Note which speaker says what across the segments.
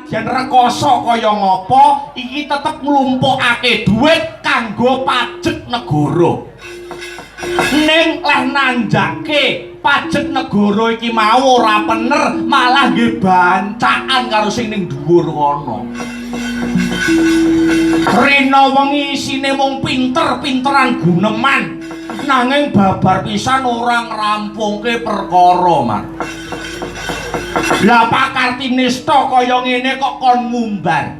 Speaker 1: senadyan rekoso kaya ngopo iki tetep nglumpukake duit kanggo pajak negara. Ning leh nanjake pajak negara iki mau ora bener, malah nggih bancakan karo sing ning dhuwur kono. Rina wengi isine mung pinter-pinteran guneman, nanging babar pisan ora ngrampungke perkara, Mas. Lah Pakartinista kaya ngene kok kon ngumbar.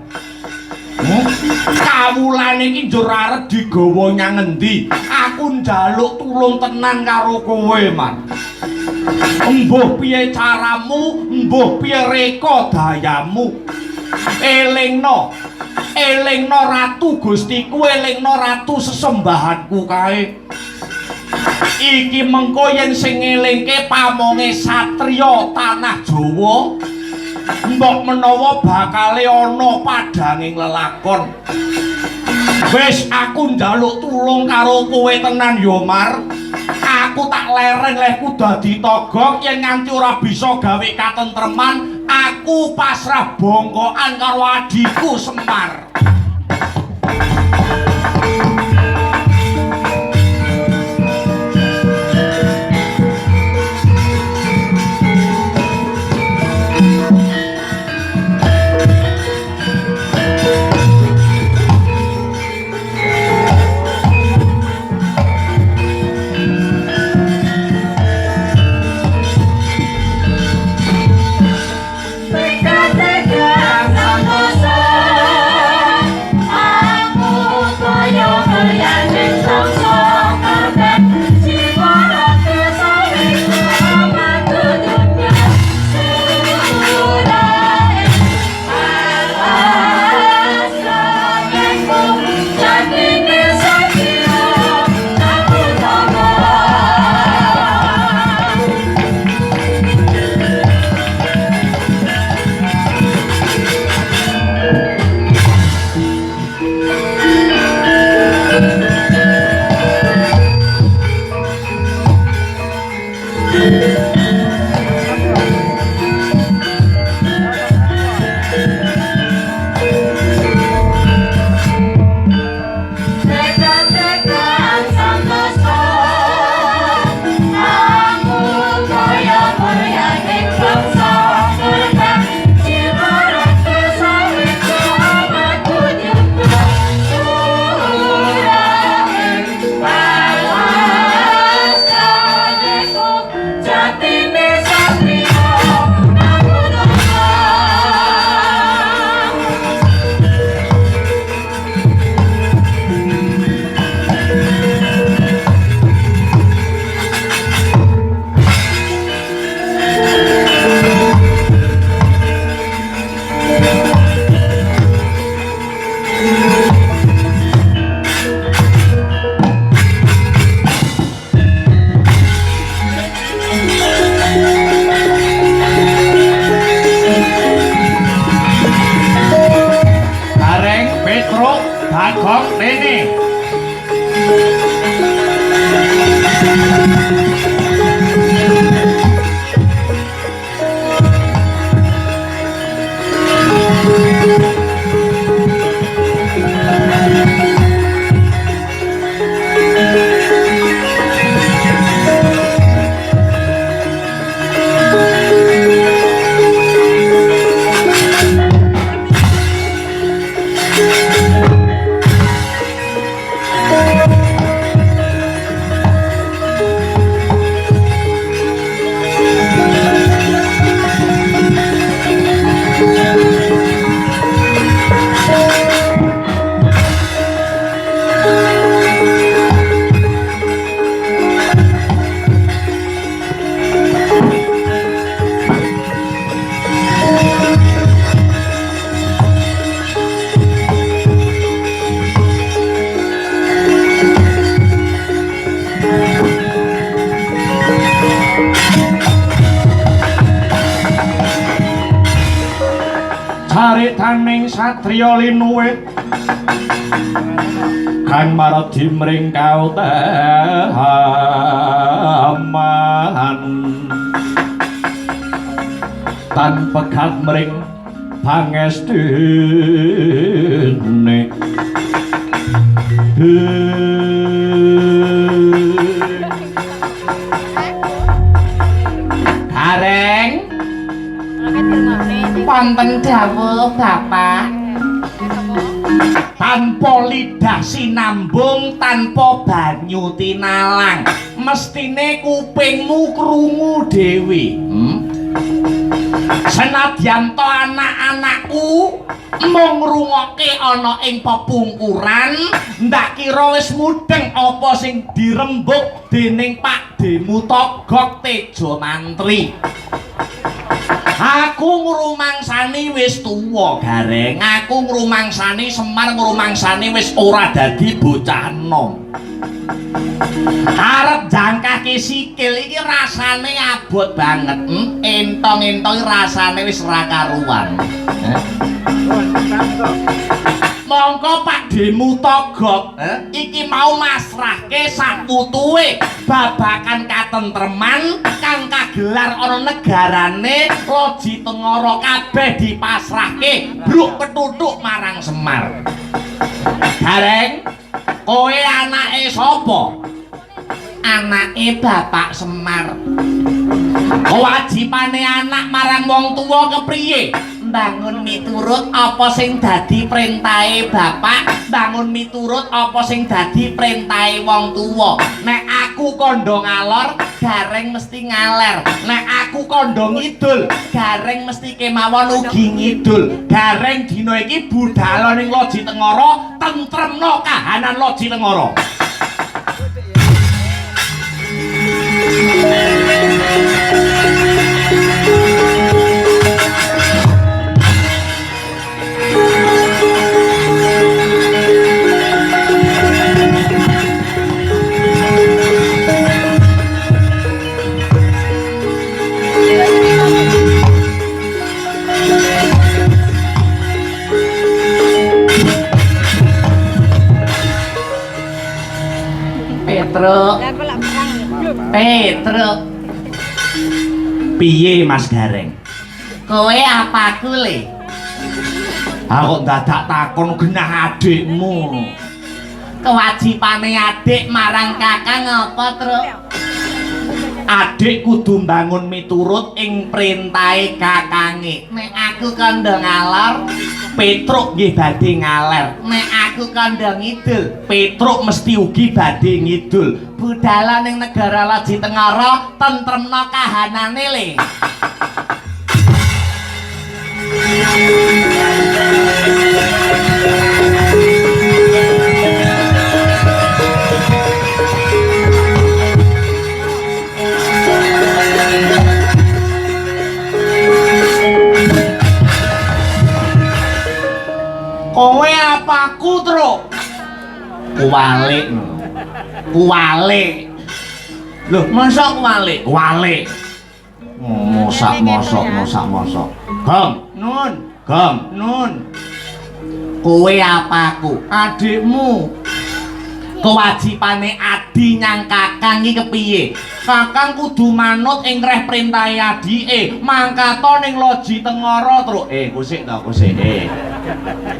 Speaker 1: Kawulane iki njur arep digawa nyang endi? Aku njaluk tulung tenan karo kowe, Man. Embuh piye caramu, embuh piye reka dayamu. Elingno ratu Gustiku, elingno ratu sesembahanku kae. Iki mengko yen sing ngelingke pamonge satriya tanah Jawa, mbok menawa bakale ana padhanging lelakon. Wis aku njaluk tulung karo kowe tenan yo, Mar. Aku tak lereng lehku dadi togok yen nganti ora bisa gawe katentreman, aku pasrah bongkokan karo adikku Semar.
Speaker 2: Caritaning satriya linuwit kang maradi mring kautaman tan pegat mring pangestune
Speaker 1: Gareng wonten dawuh Bapak tanpa lidah sinambung tanpa banyu tinalang mestine kupingmu krungu dhewe senadyan to anak-anakku mung ngrungokke ana ing pepungkuran ndak kira wis mudeng apa sing dirembuk dening Pak Demu Togog Tejo Mantri. Aku ngrumangsani wis tuwa Gareng, aku ngrumangsani Semar ngrumangsani wis ora dadi bocah enom. Arep jangkake sikil iki rasane abot banget. Entong-entong rasane wis ra karuan. Mongko Pak Demu Togog iki mau masrahke sak putuhe babakan katentreman kang kagelar ana negarane Loji Tengara kabeh dipasrahke bruk petutuk marang Semar. Gareng, kowe anake sapa? Anake Bapak Semar. Kewajibane anak marang wong tuwa kepriye? Bangun miturut apa sing dadi perintahe bapak, bangun miturut apa sing dadi perintahe wong tuwa. Nek aku kandha ngalor, Gareng mesti ngaler. Nek aku kandha ngidul, Gareng mesti kemawon ugi ngidul. Gareng dina iki budhal ning Loji Tengara, tentremno kahanan Loji Tengara. Petruk. Piye Mas Gareng? Kowe apaku le? Aku dadak takon genah adikmu. Kewajibane adik marang kakang apa, Truk? Adik kudu mbangun miturut ing perintahe kakange. Nek aku kandha ngalor, Petruk nggih badhe ngaler. Nek aku kandha ngidul, Petruk mesti ugi badhe ngidul. Budhal ning negara Loji Tengara tentremna kahanane le. Kowe apaku, Truk? Kuwalik. Kuwalik. Loh, mosok kuwalik? Kuwalik. Mosok. Gom, nun. Kowe apaku? Adikmu. Kewajibane adi nyang kakang iki kepiye? Kakang kudu manut ing reh perintahe adike. Mangkato ning Loji Tengara, Truk. Kusik ta, kusik.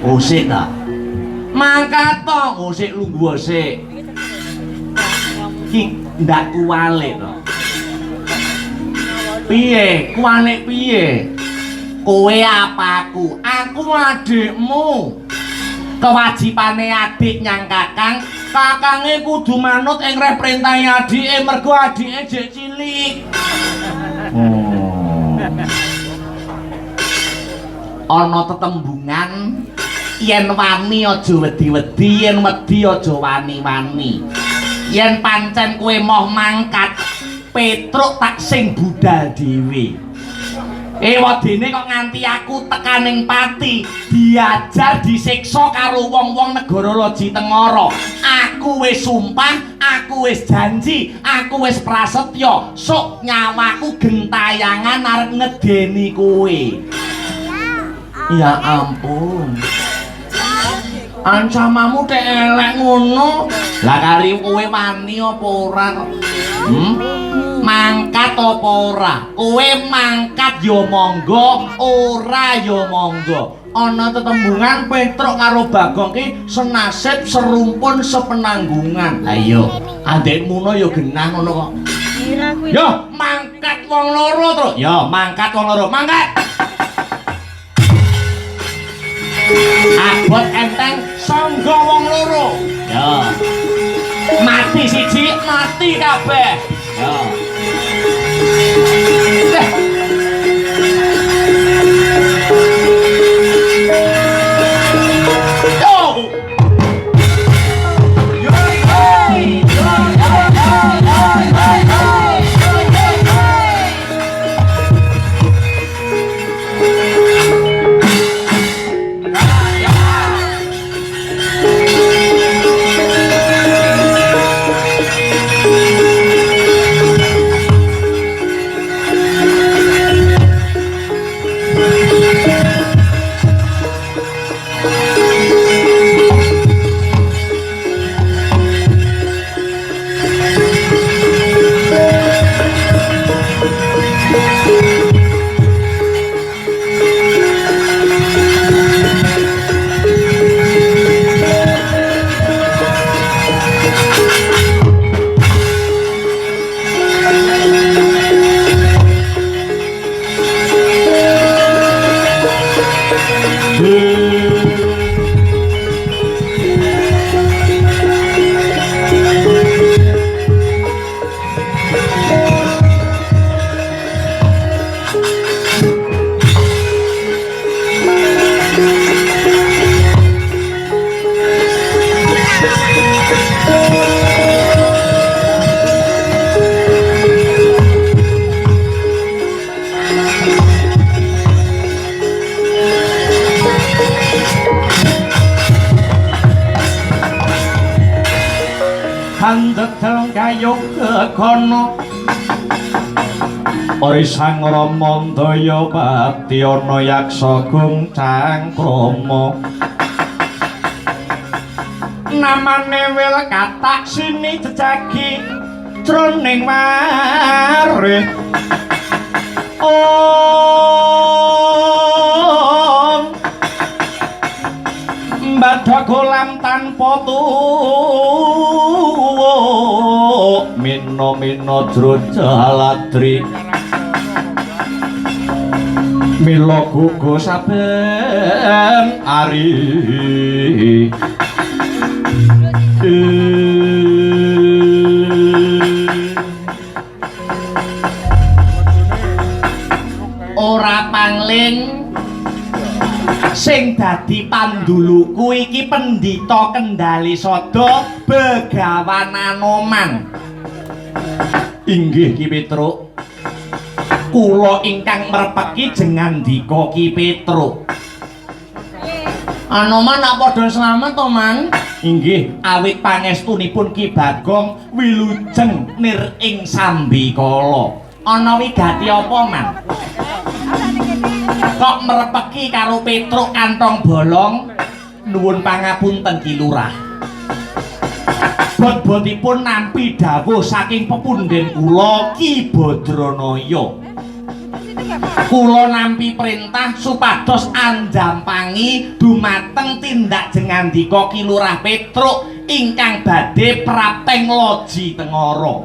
Speaker 1: Kusik ta. Mangkato, kusik lungguh sik. Ki ndak kuwalik to. Piye? Kuwalik piye? Kowe apaku? Aku adikmu. Kewajibane adik nyang kakang, kakange kudu manut ing reh perintahe adike mergo adike jek cilik. Ana tetembungan yen wani aja wedi-wedi, yen wedi aja wani-wani. Yen pancen kowe moh mangkat, Petruk tak sing budal dhewe. Wadene kok nganti aku tekaning pati diajar disiksa karo wong-wong negara Loji Tengara. Aku wis sumpah, aku wis janji, aku wis prasetya sok nyawaku gentayangan arep ngedeni kowe. Ya ampun. Ancamamu tek elek ngono. Lah kari kowe wani apa ora kok? mangkat apa ora? Kowe mangkat ya monggo, ora ya monggo. Ana tetembungan Petruk karo Bagong ki senasib serumpun sepenanggungan. Ha iya, adekmu no ya genah ngono kok. Yo mangkat wong loro terus. Yo mangkat wong loro, mangkat. Abot enteng sangga wong loro. Yo. Mati siji, mati kabeh. Yo. Handhetel kayuh kekono Ori sang Rama Daya Patyana yaksa gungcang krama namane wil katak sini jejagi jroning marih Badha kolam tanpa tuwuk mina-mina drojaladri mila gugu saben ari ora pangling sing dadi panduluku iki Pendhita Kendali Sada Begawan Anoman. Inggih Ki Petruk, kula ingkang mrepeki jengandika Ki Petruk. Anoman nak padha slamet to, Man? Inggih, awit pangestunipun Ki Bagong wilujeng nir ing Sambikala. Ana wigati apa, Man? Kok merepeki karo Petruk kantong bolong nuwun pangapunten Ki Lurah. Bot-botipun nampi dawuh saking pepundhen kula Ki Badranaya. Kula nampi perintah supados anjampangi dumateng tindak jengandika Ki Lurah Petruk ingkang badhe prapteng loji tengara.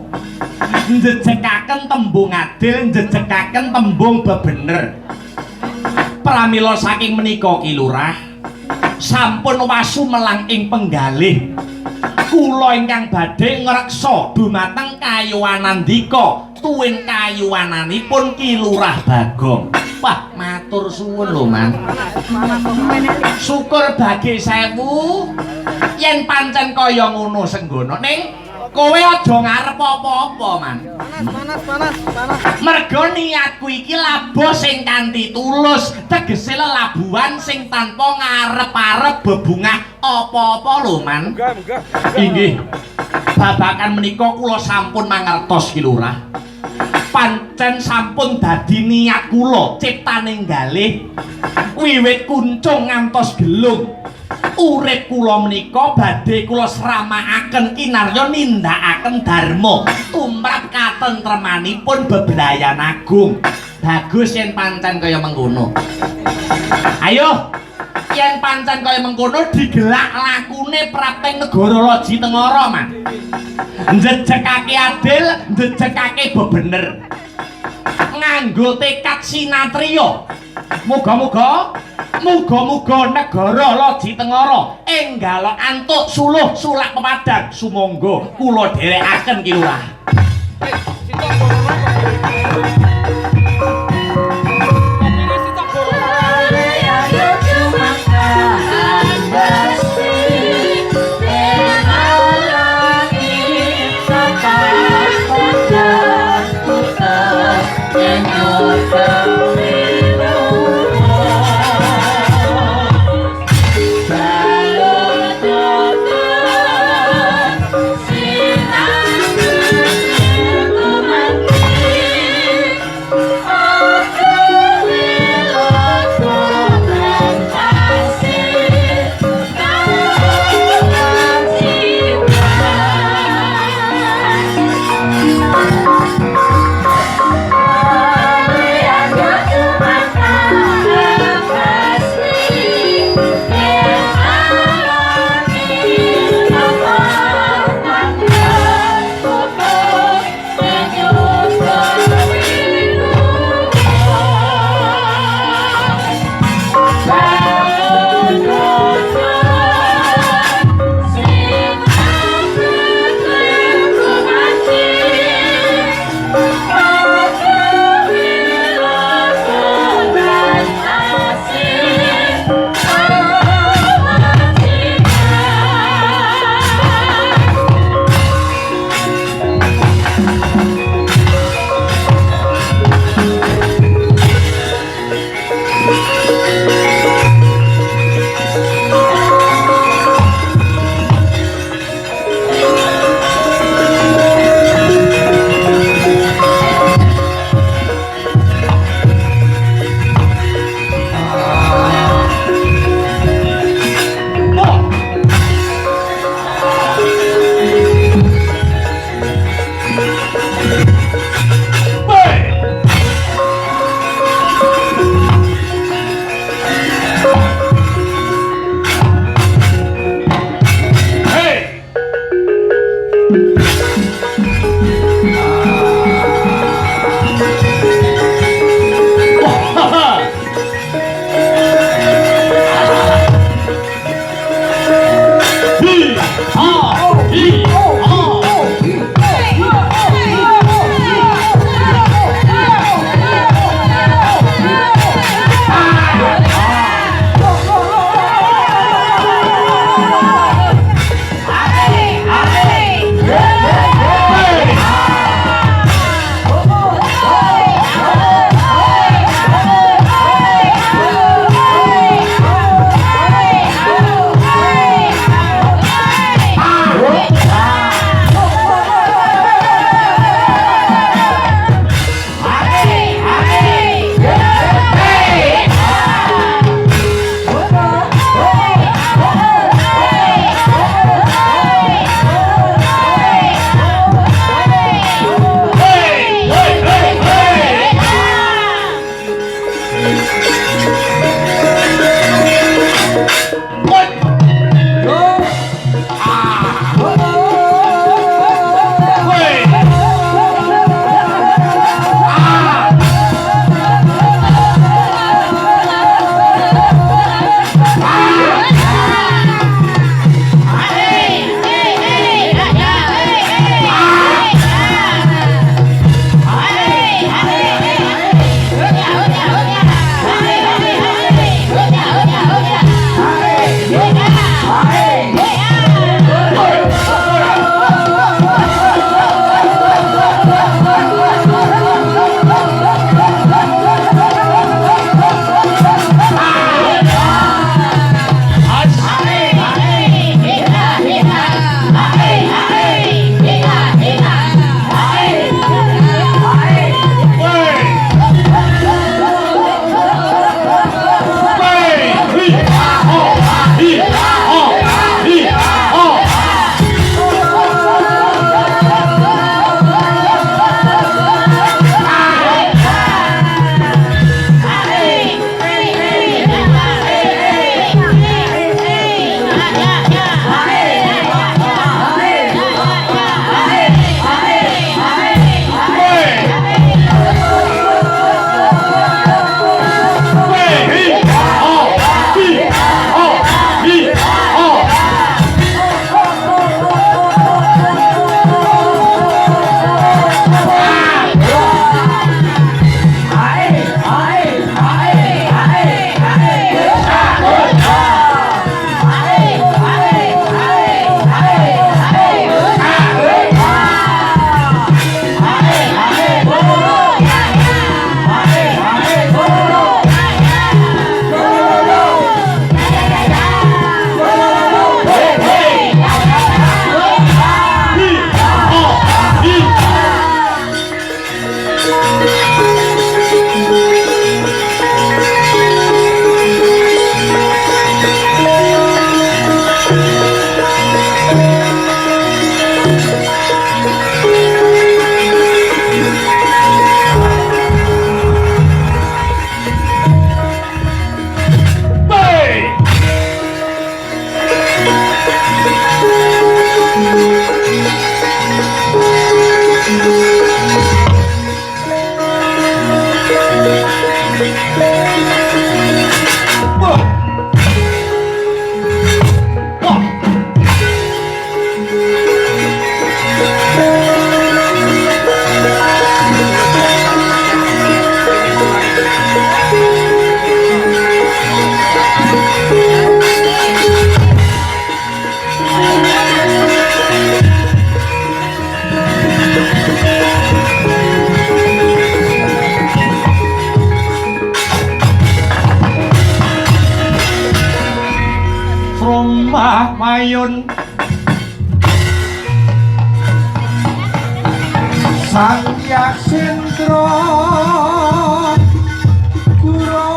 Speaker 1: Njejekaken tembung adil, njejekaken tembung bebener. Pramila saking menika Ki Lurah sampun wasu melang ing penggalih kula ingkang badhe ngreksa dumateng kayuwanandika tuwin kayuwananipun Ki Lurah Bagong. Wah, matur suwun lho, Man. Syukur bagi 1000 yen pancen kaya ngono senggana ning kowe aja ngarep apa-apa, Man.
Speaker 3: Panas.
Speaker 1: Merga niatku iki labuh sing kanthi tulus, tegese lelabuhan sing tanpa ngarep-arep bebungah apa-apa lho, Man.
Speaker 3: Enggak.
Speaker 1: Inggih. Babakan menika kula sampun mangertos Ki Lurah. Pancen sampun dadi niat kula ciptaning galih wiwit kuncung ngantos gelung. urip kula menika badhe kula sramakaken kinarya nindakaken dharma tumrap katentremanipun bebrayan agung. Bagus yen pancen kaya mengkono. Ayo, yen pancen kaya mengkono digelak lakune prapting negara Loji Tengara, Mas. Njejekake adil, njejekake bebener. Nganggo tekad sinatriya. Muga-muga negara Loji Tengara enggal antuk suluh sulak pepadang sumangga kula dherekaken ki Lurah.
Speaker 2: mayun
Speaker 3: Sang Yaksendra Kura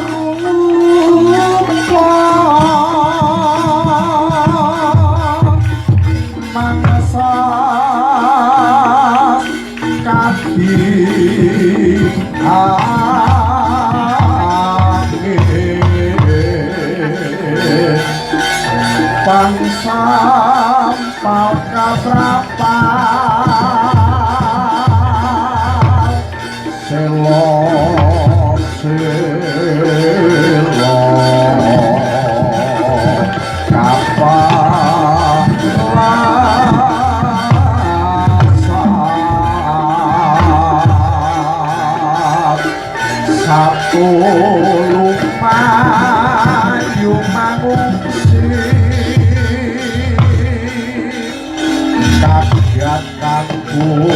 Speaker 3: rupa mangsa bangsa pauka berapa selo satu lumayu mangungsi kagiatan kudo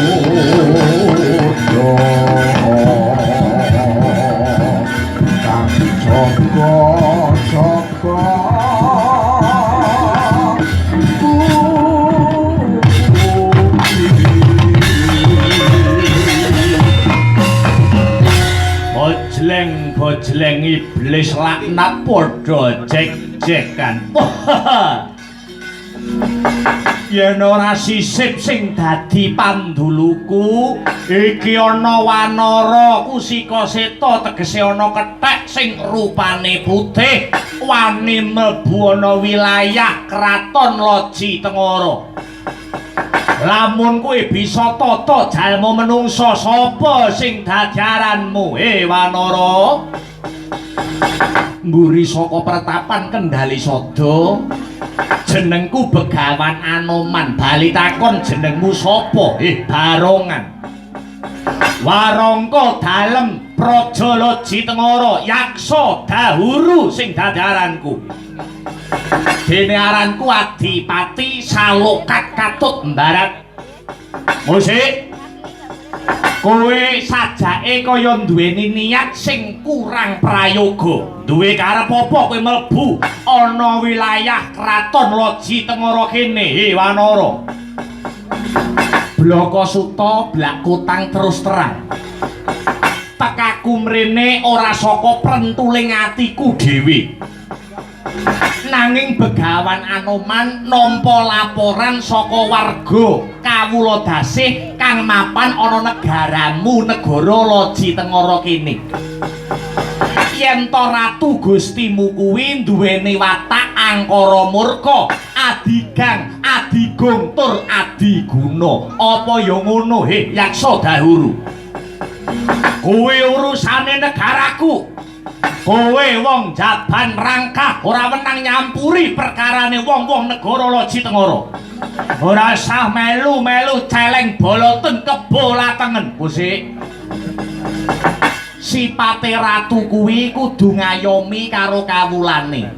Speaker 3: kang jogo-jogo
Speaker 2: bojleng iblis laknat padha jek-jekan. Yen ora sisip sing dadi panduluku, iki ana wanara kusika seta tegese ana kethek sing rupane putih, wani mlebu ana wilayah kraton Loji Tengara. Lamun kowe bisa tata jalma menungsa, sapa sing dadi aranmu, Wanara? Mburi saka pertapan Kendali Sada. Jenengku Begawan Anoman. Bali takon jenengmu sapa? Barongan. Warangka dalem Praja Loji Tengara, Yaksa Dahuru sing dadi aranku. Dene aranku Adipati Salokat Katut Mbarat. Musik. Kowe sajake kaya duweni niat sing kurang prayoga. Duwe karep apa kowe mlebu ana wilayah Kraton Loji Tengara kene, Wanara? Blaka Suta blak kutang terus terang. Tekaku mrene ora saka prentuling atiku dhewe. Nanging Begawan Anoman nampa laporan saka warga kawula dasih kang mapan ana negaramu, negara Loji Tengara kene. Yen to ratu gustimu kuwi duweni watak angkara murka, adigang, adigung tur adiguna. Apa ya ngono, Yaksa Dahuru? Kowe urusane negaraku. Kowe wong jaban rangkah ora wenang nyampuri perkarane wong-wong negara Loji Tengara. Ora usah melu-melu celeng boloten kebolatengen, Pusik. Sipate ratu kuwi kudu ngayomi karo kawulane.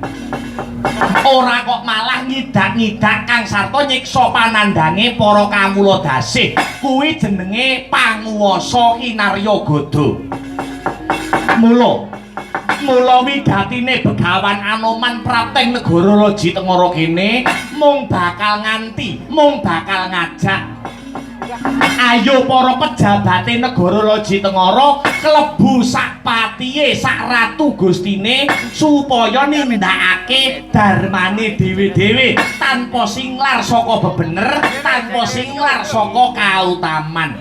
Speaker 2: Ora kok malah ngidak-ngidak kang sarta nyiksa panandhange para kawula dasih. Kuwi jenenge panguwasa kinarya gada. Mula wigatine Begawan Anoman prapteng negara Loji Tengara kene mung bakal nganti, mung bakal ngajak. Ayo para pejabate negara Loji Tengara klebu sak patihe, sak ratu gustine supaya nindakake dharmane dhewe-dhewe tanpa singlar saka bebener, tanpa singlar saka kautaman.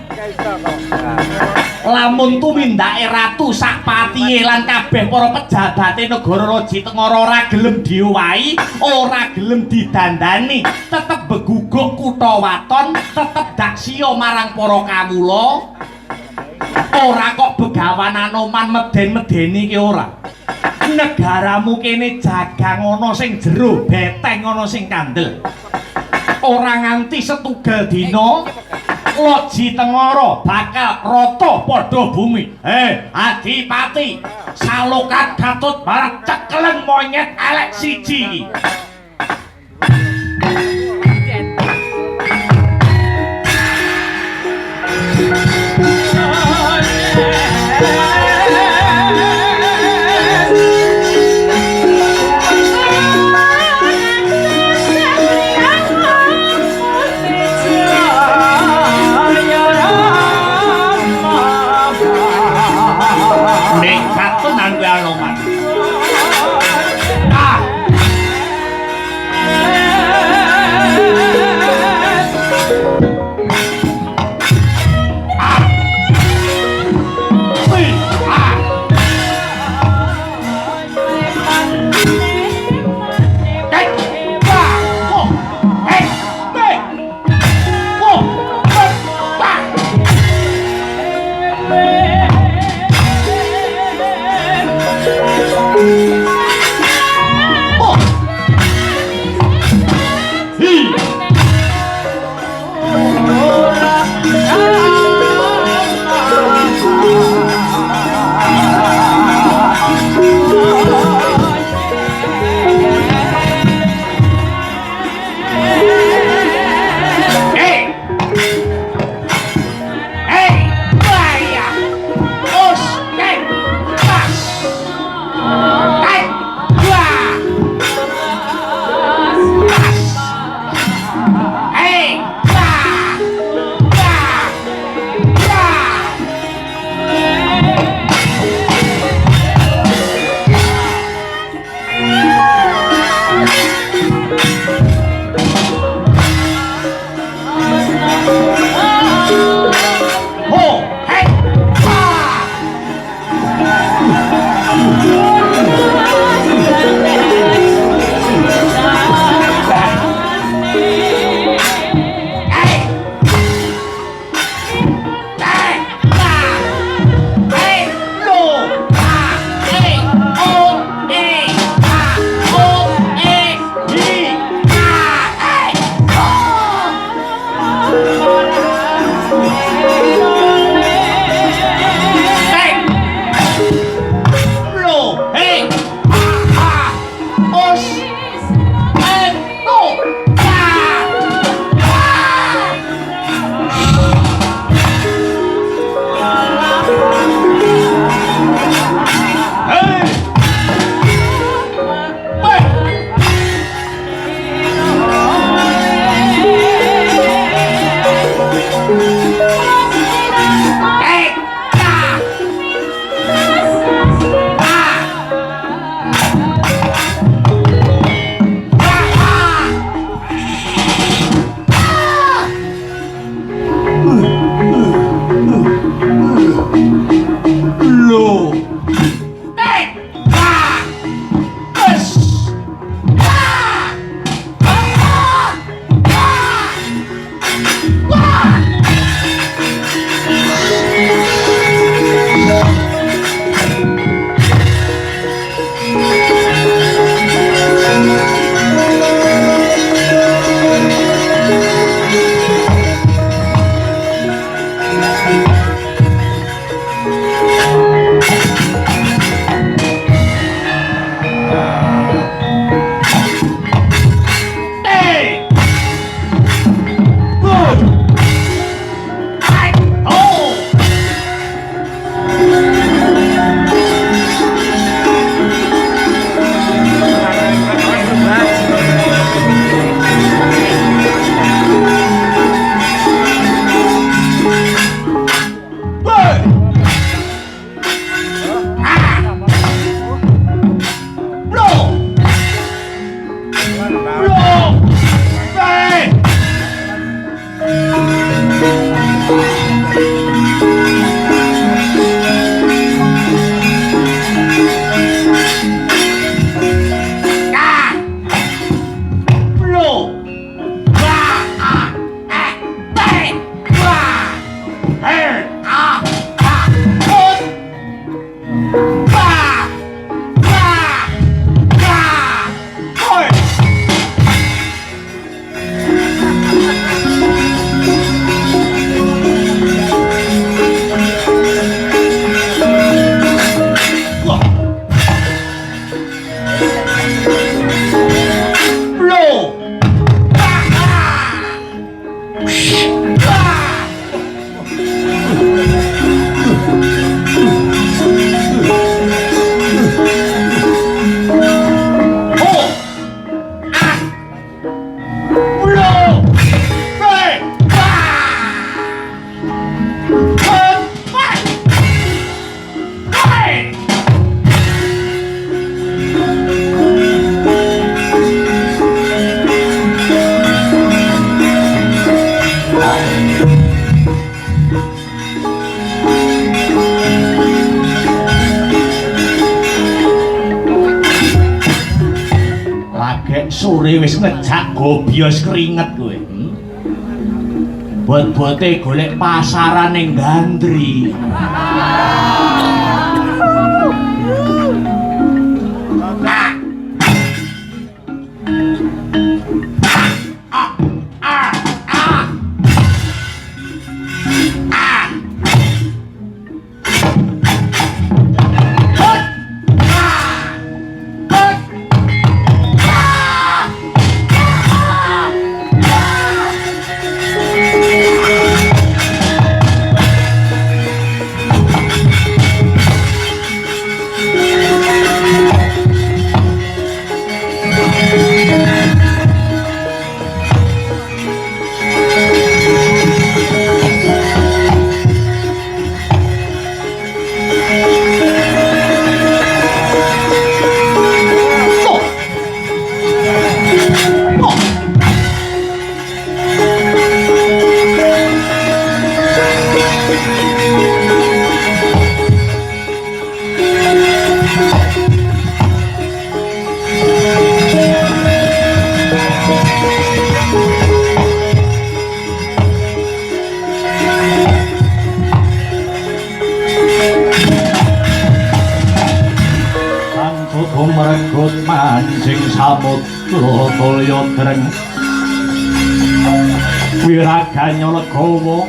Speaker 2: Lamun tumindake ratu sak patihe lan kabeh para pejabate negara Loji Tengara ora gelem diowahi, ora gelem didandani, tetep beguguk kutha waton, tetep daksya marang para kawula. Ora kok Begawan Anoman meden-medeni ki ora. Negaramu kene jagang ana sing jero, beteng ana sing kandel. Ora nganti setunggal dina Loji Tengara bakal rata padha bumi. Adipati Salokat Gatut Barat cekeleng monyet elek siji iki. Ho, hei, ah.
Speaker 1: sore wis ngejak gobios keringet kowe. Bot-bote golek pasaran ning Gandri.
Speaker 2: Anjing samudra tulya dreng wiraganya legawa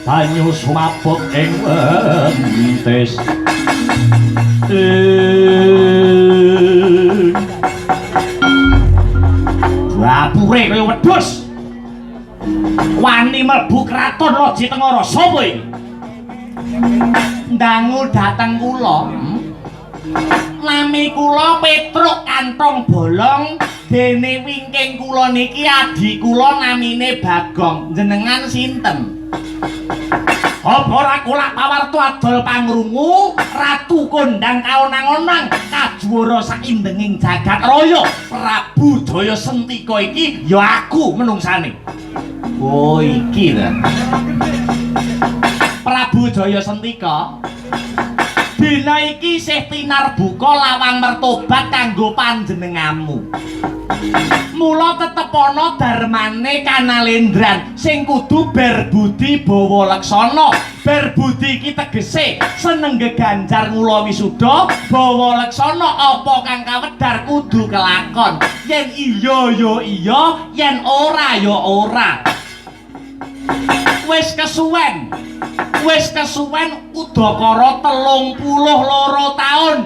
Speaker 2: banyu sumaput ing wentis Bapure kaya wedhus wani mlebu kraton Raja Tengara sapa iki ndangu dateng kula nami kula Petruk Kantong Bolong dene wingking kula niki adi kula namine Bagong jenengan sinten apa ora kula pawarta adol pangrungu ratu kondang kaonang-onang kajuara saindenging jagat raya Prabu Jaya Sentika iki ya aku menungsane oh iki ta Prabu Jaya Sentika dina iki isih tinarbuka lawang mertobat kanggo panjenenganmu mula tetep ana darmane Kanalendran sing kudu berbudi bawa leksana berbudi iki tegese seneng geganjar ngula wisuda bawa leksana apa kang kawedar kudu kelakon yen iya ya iya yen ora ya ora wis kesuwen udakara 32 taun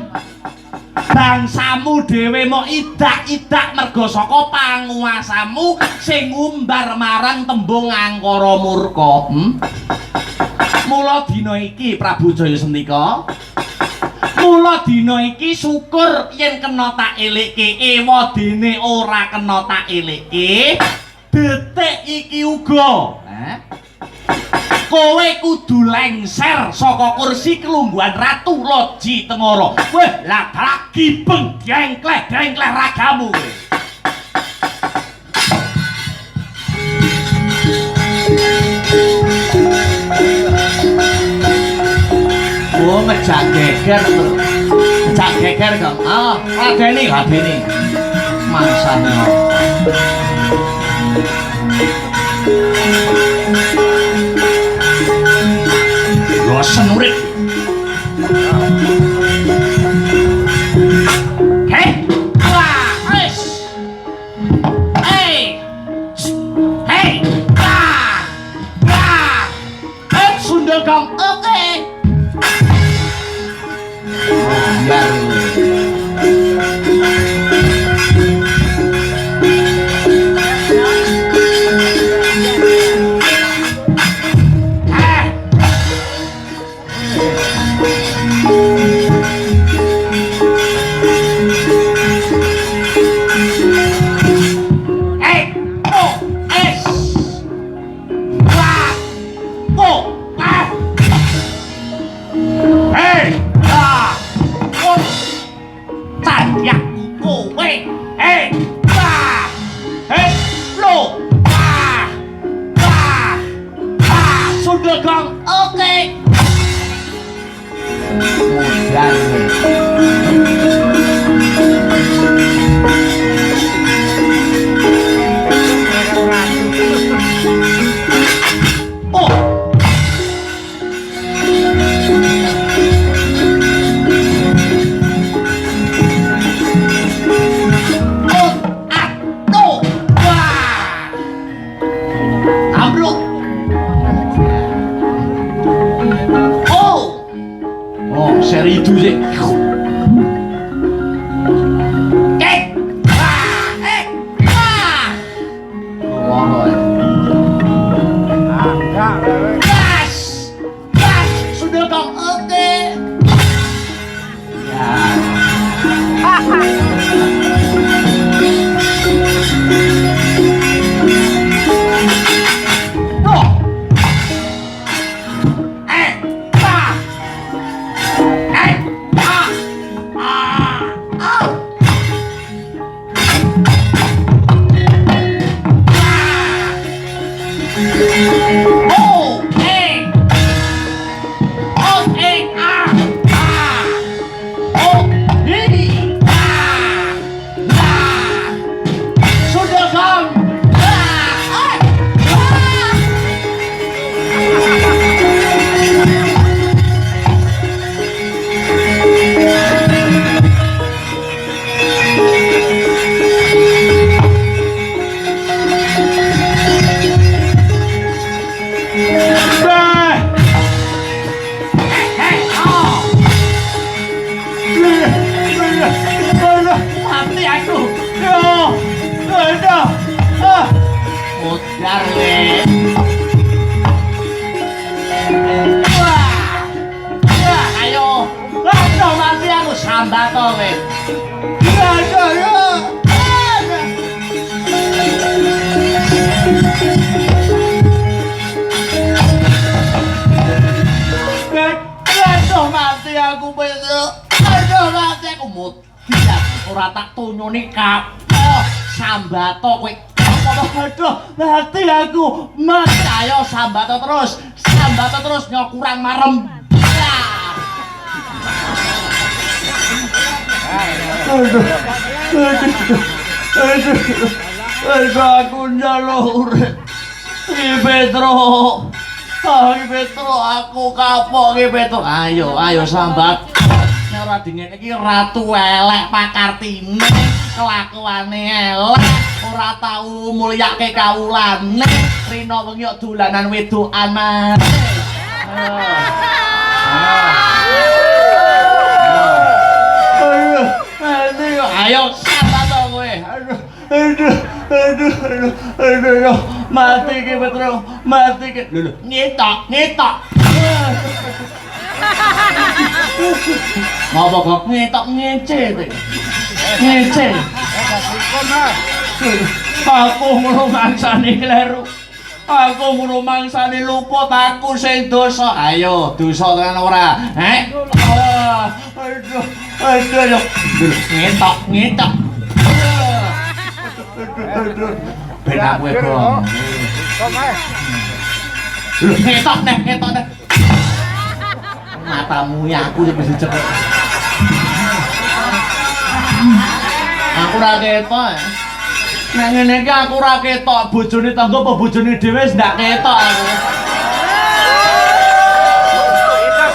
Speaker 2: bangsamu dhewe mok idak-idak merga saka panguwasamu sing ngumbar marang tembung angkara murka mula dina iki Prabu Jaya Sentika mula dina iki syukur yen kena tak elikke ewadene ora kena tak elikke detik iki uga kowe kudu lengser saka kursi kelungguhan Ratu Raja Tengara weh lah lagi beng dengkleh ragamu oh ngejak geger kok ladeni mangsane senurit hei wah wis hei wah sundel kang oke Udar le. Wah. Wah, ayo. Ayo mati aku sambat to kowe. Ayo. Aduh mati aku besok. Aduh mati aku mati. Ora tak tunyone kapok sambato kowe. Aduh mati aku. Mati ayo sambato terus. Sambato terus nyok kurang marem. Aduh aku njaluk urip. Ki Petro. Ki Petro aku kapok Ki Petro. Ayo sambat. Ora dingene iki ratu elek pakartine, kelakuane elek, ora tau mulyake kawulane. Rina wengi dolanan wedokan maneh. Ayo sambat to kowe. Aduh, mati Ki Petro, mati Ki. Lho, ngetok. Ngapa kok ngetok ngece to? Ngece. Aku ngono mangsane kleru. Aku ngono mangsane luput aku sing dosa. Ayo, dosa tenan ora? Aduh. Ngetok. Ben aku bong. Ngetok nek. Matamu ya aku sing mesti cepet. Aku ora ketok. Nek ngene iki aku ora ketok bojone tangga apa bojone dhewe wis ndak ketok aku.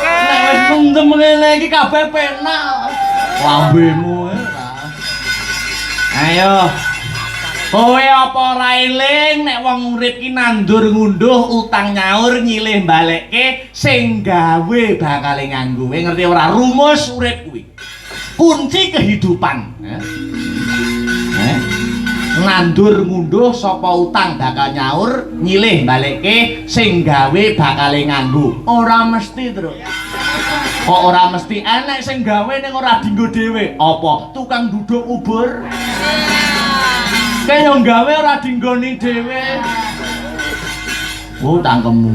Speaker 2: Nek wis mendem ngene iki kabeh penak. Lambemu ayo. Kowe apa ora eling nek wong urip ki nandur ngunduh utang nyaur nyilih balekke sing gawe bakal nganggo. Kowe ngerti ora rumus urip kuwi? Kunci kehidupan. Nandur ngunduh sapa utang bakal nyaur nyilih balekke sing gawe bakal nganggo. Ora mesti, Tru. Kok ora mesti enek sing gawe ning ora dienggo dhewe. Apa? Tukang duduk ubur. Kayak yang gawe ora dinggoni dhewe. Tangkemmu.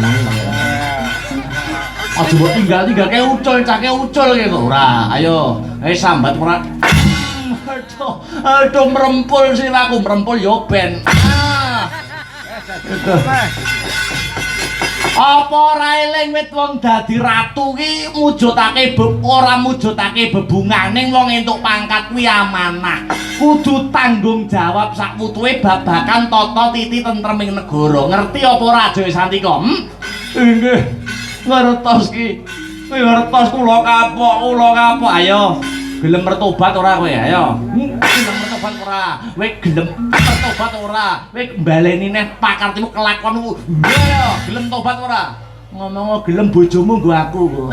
Speaker 2: Aja mbok tinggal kayak ucul, cake ucul gitu. Ora, ayo. Sambat ora. Aduh merempul sih aku, merempul yo ben. Apa ora eling wit wong dadi ratu ki ora mujudake bebunganing wong entuk pangkat kuwi amanah. Kudu tanggung jawab sak putuhe babagan tata titi tentreming negara. Ngerti apa ora Jawa Santika? Nggih. Ngertos ki. Ngertos kula kapok. Ayo. Gelem mertobat ora kowe? Ayo. Gelem mertobat ora? Kowe gelem mertobat ora? Kowe baleni neh pakartimu kelakuanmu. Ayo, gelem tobat ora? Ngomong gelem bojomu nggo aku kok.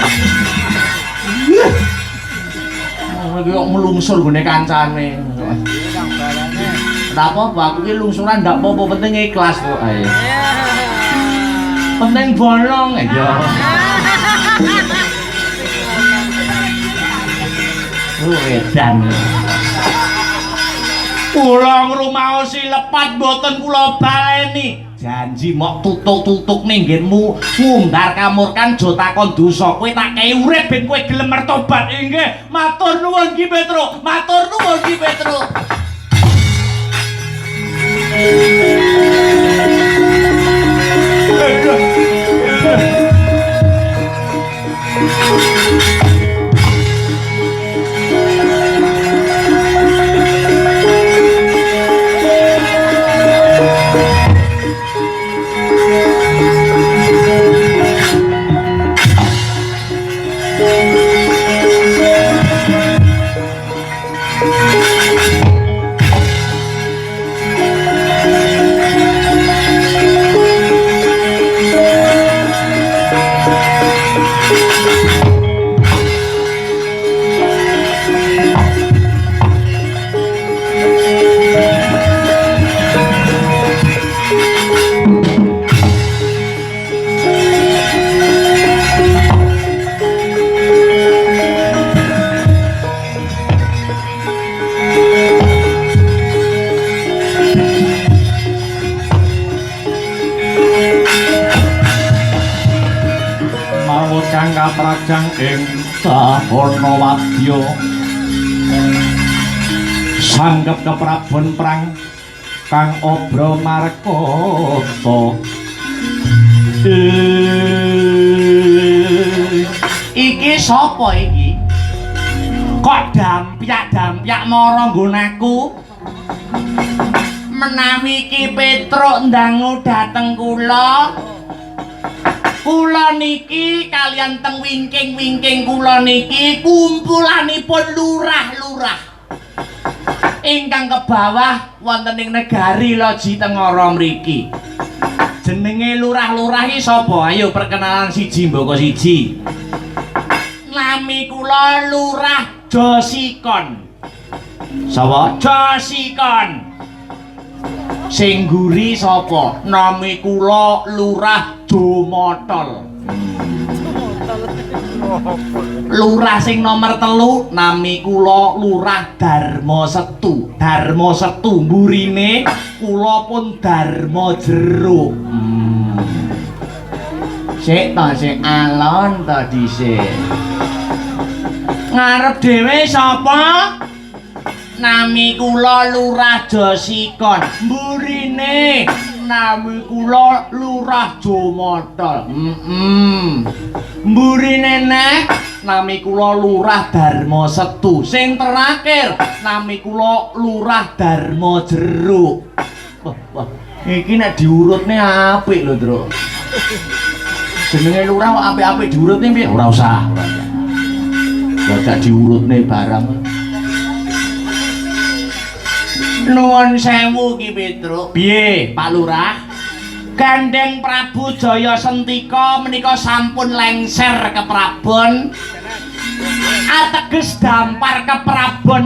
Speaker 2: Iki kok melungsur gone kancane. Ndak apa-apa, aku ki lungsuran ndak apa-apa, penting ikhlas kok. Ayo. Penting bolong ya. Edan. Kula ngrumaosi lepat mboten kula baleni. Janji mok tutuk-tutuk ning nggenmu ngundar kamurkan jo takon dosa. Kowe tak kei urip ben kowe gelem mertobat. Nggih, matur nuwun Ki Petro. Matur nuwun Ki Petro.
Speaker 1: kang kaprajang ing Dahana Wadya sanggep keprabon prang kang obro markota
Speaker 2: iki sapa iki kok dampyak mara nggonku menawi Ki Petruk ndangu dhateng kula niki kalian teng wingking kula niki kumpulanipun lurah-lurah ingkang ke bawah wonten ing negari Loji Tengara mriki. Jenenge lurah-lurah iki sapa? Ayo perkenalan siji mboko siji. Nami kula Lurah Josikon. Sapa? Josikon. Sing ngguri sapa? Nami kula Lurah Jomotol. Lurah sing nomor 3 nami kula Lurah Darma Setu. Darma Setu mburine kula pun Darma Jeruk. Sik ta sing alon ta dhisik. Ngarep dhewe sapa? Nami kula Lurah Josikon. Mburine nami kula Lurah Jomotol. Mburine neh nami kula Lurah Darma Setu. Sing terakhir nami kula Lurah Darma Jeruk. Wah, iki nek diurutne apik lho, Tru. Jenenge lurah kok apik-apik diurutne piye? Ora usah. Ora diurutne barang. Nuwun sewu Ki Petruk. Piye, Pak Lurah? Gandeng Prabu Jaya Sentika menika sampun lengser ke Prabon. Ateges dampar ke Prabon